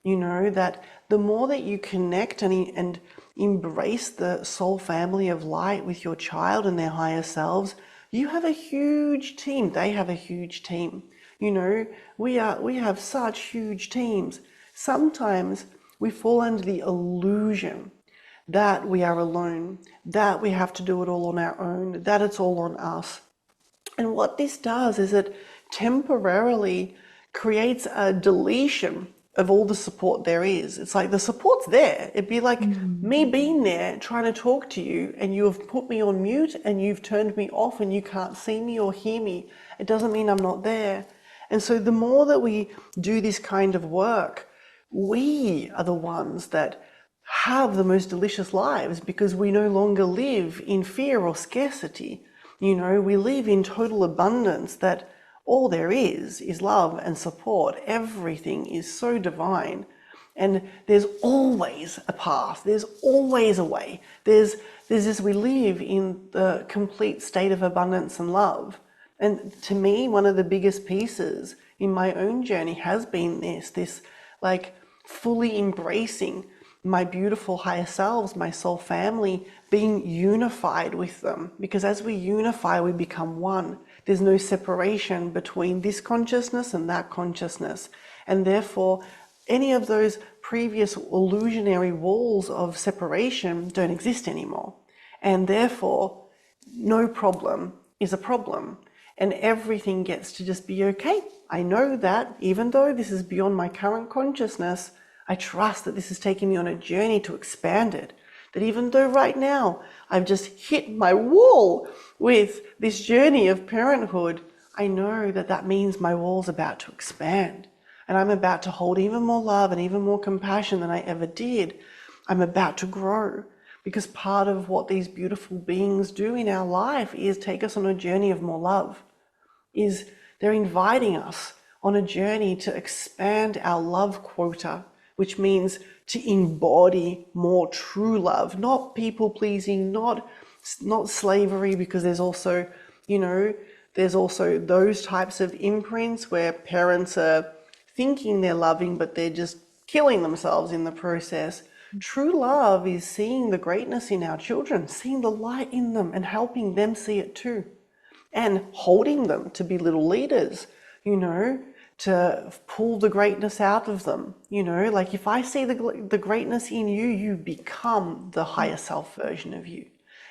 That the more that you connect and embrace the soul family of light with your child and their higher selves, you have a huge team. They have a huge team. We have such huge teams. Sometimes we fall under the illusion that we are alone, that we have to do it all on our own, that it's all on us. And what this does is it temporarily creates a deletion of all the support there is. It's like the support's there. It'd be like me being there trying to talk to you, and you have put me on mute and you've turned me off and you can't see me or hear me. It doesn't mean I'm not there. And so the more that we do this kind of work, we are the ones that have the most delicious lives, because we no longer live in fear or scarcity. We live in total abundance, that all there is love and support. Everything is so divine. And there's always a path. There's always a way. There's this, we live in the complete state of abundance and love. And to me, one of the biggest pieces in my own journey has been this like fully embracing my beautiful higher selves, my soul family, being unified with them. Because as we unify, we become one. There's no separation between this consciousness and that consciousness. And therefore, any of those previous illusionary walls of separation don't exist anymore. And therefore, no problem is a problem. And everything gets to just be okay. I know that even though this is beyond my current consciousness, I trust that this is taking me on a journey to expand it. That even though right now I've just hit my wall with this journey of parenthood, I know that that means my wall's about to expand. And I'm about to hold even more love and even more compassion than I ever did. I'm about to grow. Because part of what these beautiful beings do in our life is take us on a journey of more love. Is they're inviting us on a journey to expand our love quota, which means to embody more true love, not people pleasing, not slavery, because there's also, there's also those types of imprints where parents are thinking they're loving, but they're just killing themselves in the process. True love is seeing the greatness in our children, seeing the light in them and helping them see it too. And holding them to be little leaders, to pull the greatness out of them. Like if I see the greatness in you, you become the higher self version of you.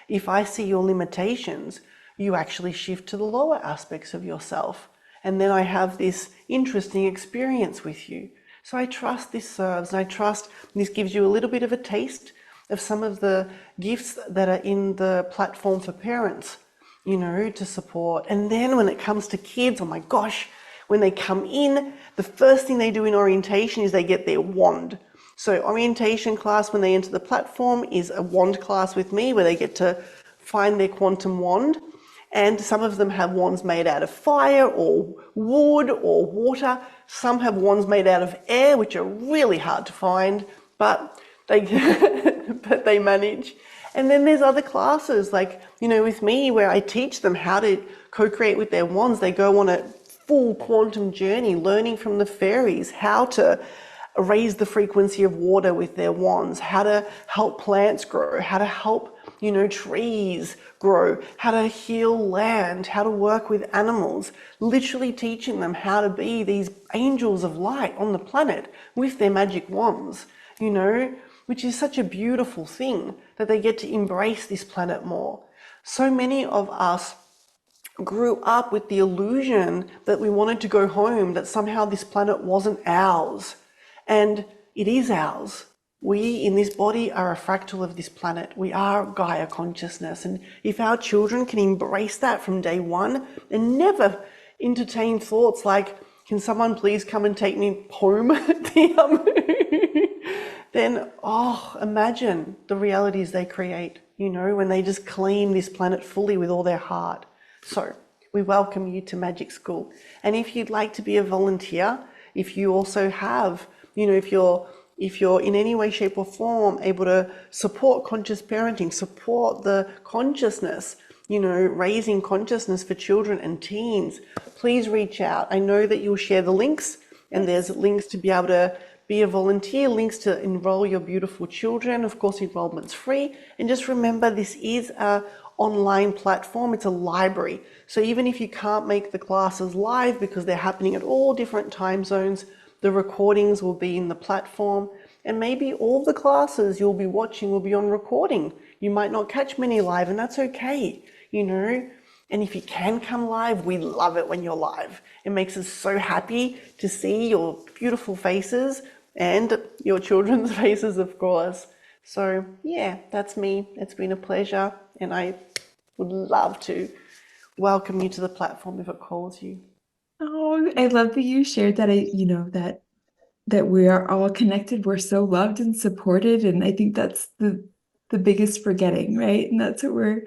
If I see your limitations, you actually shift to the lower aspects of yourself. And then I have this interesting experience with you. So I trust this serves, and I trust this gives you a little bit of a taste of some of the gifts that are in the platform for parents, to support. And then when it comes to kids, oh my gosh, when they come in, the first thing they do in orientation is they get their wand. So orientation class, when they enter the platform, is a wand class with me where they get to find their quantum wand. And some of them have wands made out of fire or wood or water. Some have wands made out of air, which are really hard to find, but they manage. And then there's other classes like, with me where I teach them how to co-create with their wands. They go on a full quantum journey, learning from the fairies how to raise the frequency of water with their wands, how to help plants grow, how to help, trees grow, how to heal land, how to work with animals, literally teaching them how to be these angels of light on the planet with their magic wands, which is such a beautiful thing that they get to embrace this planet more. So many of us grew up with the illusion that we wanted to go home, that somehow this planet wasn't ours. And it is ours. We in this body are a fractal of this planet. We are Gaia consciousness. And if our children can embrace that from day one and never entertain thoughts like, can someone please come and take me home, then, imagine the realities they create, when they just claim this planet fully with all their heart. So we welcome you to Magic School. And if you'd like to be a volunteer, if you also have, if you're in any way, shape or form able to support conscious parenting, support the consciousness, raising consciousness for children and teens, please reach out. I know that you'll share the links, and there's links to be able to be a volunteer, links to enroll your beautiful children. Of course, enrollment's free. And just remember, this is a online platform. It's a library. So even if you can't make the classes live because they're happening at all different time zones, the recordings will be in the platform. And maybe all the classes you'll be watching will be on recording. You might not catch many live, and that's okay, And if you can come live, we love it when you're live. It makes us so happy to see your beautiful faces and your children's faces, of course. So yeah, that's me. It's been a pleasure, and I would love to welcome you to the platform if it calls you. Oh, I love that you shared that. That we are all connected. We're so loved and supported, and I think that's the biggest forgetting, right? And that's what we're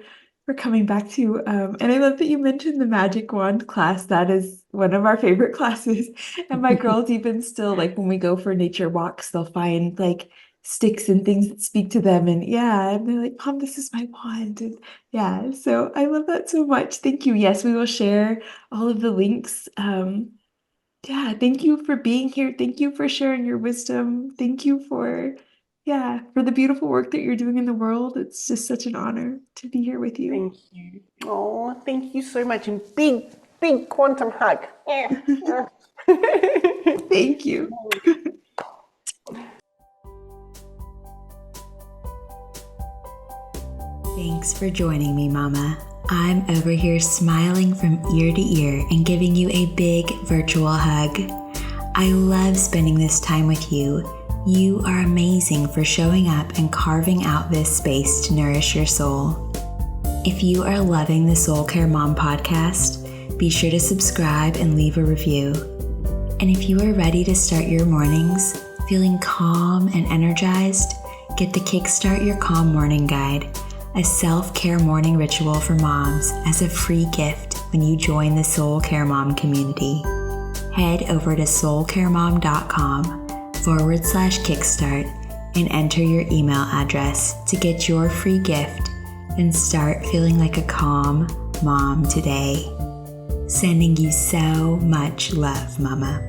coming back to. And I love that you mentioned the magic wand class. That is one of our favorite classes. And my girls even still, like when we go for nature walks, they'll find like sticks and things that speak to them. And yeah, and they're like, Mom, this is my wand. And yeah, so I love that so much. Thank you. Yes, we will share all of the links. Yeah, thank you for being here. Thank you for sharing your wisdom. Thank you for, yeah, for the beautiful work that you're doing in the world. It's just such an honor to be here with you. Thank you. Oh, thank you so much. And big, big quantum hug. Thank you. Thanks for joining me, Mama. I'm over here smiling from ear to ear and giving you a big virtual hug. I love spending this time with you. You are amazing for showing up and carving out this space to nourish your soul. If you are loving the Soul Care Mom podcast, be sure to subscribe and leave a review. And if you are ready to start your mornings feeling calm and energized, get the Kickstart Your Calm Morning Guide, a self-care morning ritual for moms, as a free gift when you join the Soul Care Mom community. Head over to soulcaremom.com/kickstart and enter your email address to get your free gift and start feeling like a calm mom today. Sending you so much love, Mama.